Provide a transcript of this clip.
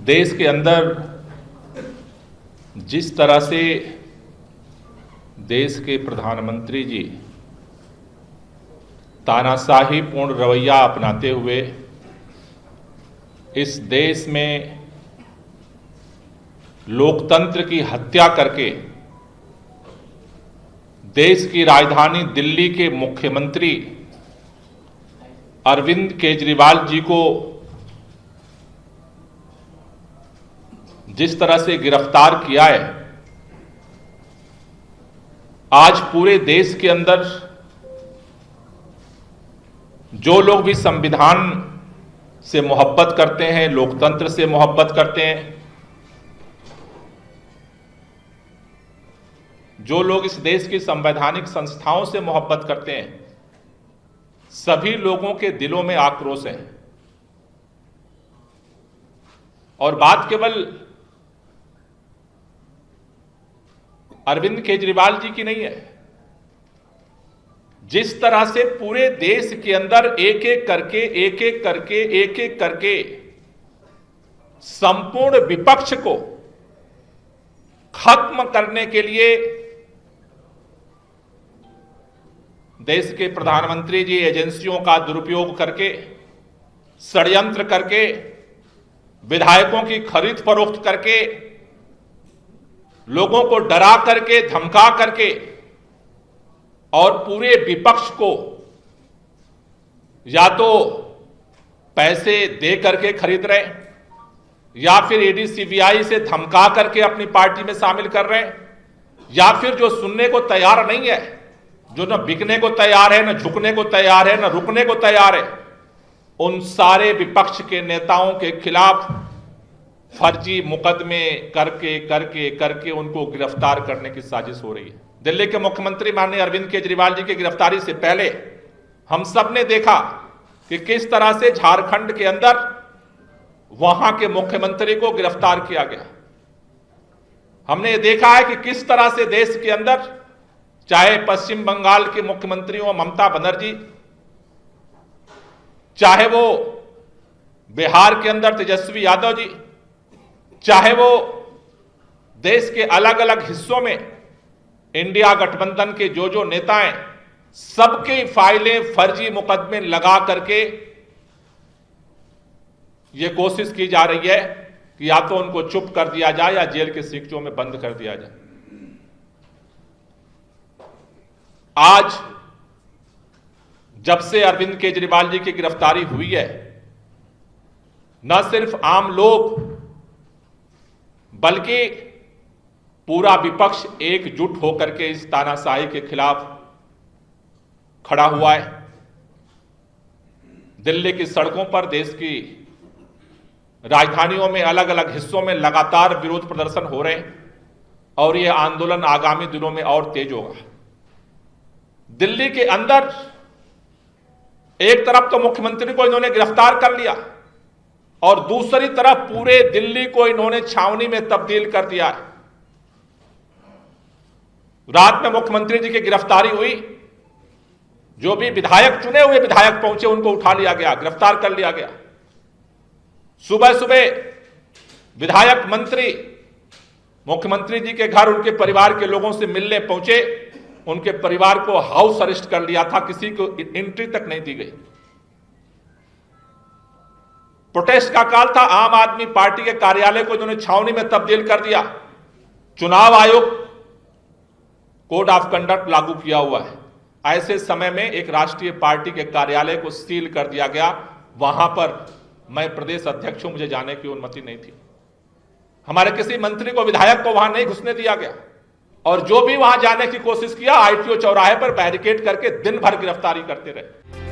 देश के अंदर जिस तरह से देश के प्रधानमंत्री जी तानाशाही पूर्ण रवैया अपनाते हुए इस देश में लोकतंत्र की हत्या करके देश की राजधानी दिल्ली के मुख्यमंत्री अरविंद केजरीवाल जी को जिस तरह से गिरफ्तार किया है, आज पूरे देश के अंदर जो लोग भी संविधान से मोहब्बत करते हैं, लोकतंत्र से मोहब्बत करते हैं, जो लोग इस देश की संवैधानिक संस्थाओं से मोहब्बत करते हैं, सभी लोगों के दिलों में आक्रोश है। और बात केवल अरविंद केजरीवाल जी की नहीं है। जिस तरह से पूरे देश के अंदर एक एक करके संपूर्ण विपक्ष को खत्म करने के लिए देश के प्रधानमंत्री जी एजेंसियों का दुरुपयोग करके, षड्यंत्र करके, विधायकों की खरीद फरोख्त करके, लोगों को डरा करके, धमका करके और पूरे विपक्ष को या तो पैसे दे करके खरीद रहे, या फिर ईडी सीबीआई से धमका करके अपनी पार्टी में शामिल कर रहे हैं, या फिर जो सुनने को तैयार नहीं है, जो न बिकने को तैयार है, न झुकने को तैयार है, न रुकने को तैयार है, उन सारे विपक्ष के नेताओं के खिलाफ फर्जी मुकदमे करके उनको गिरफ्तार करने की साजिश हो रही है। दिल्ली के मुख्यमंत्री माननीय अरविंद केजरीवाल जी की गिरफ्तारी से पहले हम सब ने देखा कि किस तरह से झारखंड के अंदर वहां के मुख्यमंत्री को गिरफ्तार किया गया। हमने देखा है कि किस तरह से देश के अंदर, चाहे पश्चिम बंगाल के मुख्यमंत्री हो ममता बनर्जी, चाहे वो बिहार के अंदर तेजस्वी यादव जी, चाहे वो देश के अलग अलग हिस्सों में इंडिया गठबंधन के जो नेता हैं, सबकी फाइलें फर्जी मुकदमे लगा करके ये कोशिश की जा रही है कि या तो उनको चुप कर दिया जाए या जेल के सिक्कों में बंद कर दिया जाए। आज जब से अरविंद केजरीवाल जी की गिरफ्तारी हुई है, न सिर्फ आम लोग बल्कि पूरा विपक्ष एकजुट होकर के इस तानाशाही के खिलाफ खड़ा हुआ है। दिल्ली की सड़कों पर, देश की राजधानियों में, अलग अलग हिस्सों में लगातार विरोध प्रदर्शन हो रहे हैं और यह आंदोलन आगामी दिनों में और तेज होगा। दिल्ली के अंदर एक तरफ तो मुख्यमंत्री को इन्होंने गिरफ्तार कर लिया और दूसरी तरफ पूरे दिल्ली को इन्होंने छावनी में तब्दील कर दिया है। रात में मुख्यमंत्री जी की गिरफ्तारी हुई, जो भी विधायक, चुने हुए विधायक पहुंचे, उनको उठा लिया गया, गिरफ्तार कर लिया गया। सुबह सुबह विधायक, मंत्री मुख्यमंत्री जी के घर उनके परिवार के लोगों से मिलने पहुंचे, उनके परिवार को हाउस अरेस्ट कर लिया था, किसी को एंट्री तक नहीं दी गई। प्रोटेस्ट का काल था, आम आदमी पार्टी के कार्यालय को इन्होंने छावनी में तब्दील कर दिया। चुनाव आयोग कोड ऑफ कंडक्ट लागू किया हुआ है, ऐसे समय में एक राष्ट्रीय पार्टी के कार्यालय को सील कर दिया गया। वहां पर मैं प्रदेश अध्यक्ष हूं, मुझे जाने की अनुमति नहीं थी। हमारे किसी मंत्री को, विधायक को वहां नहीं घुसने दिया गया और जो भी वहां जाने की कोशिश किया, आईटीओ चौराहे पर बैरिकेड करके दिन भर गिरफ्तारी करते रहे।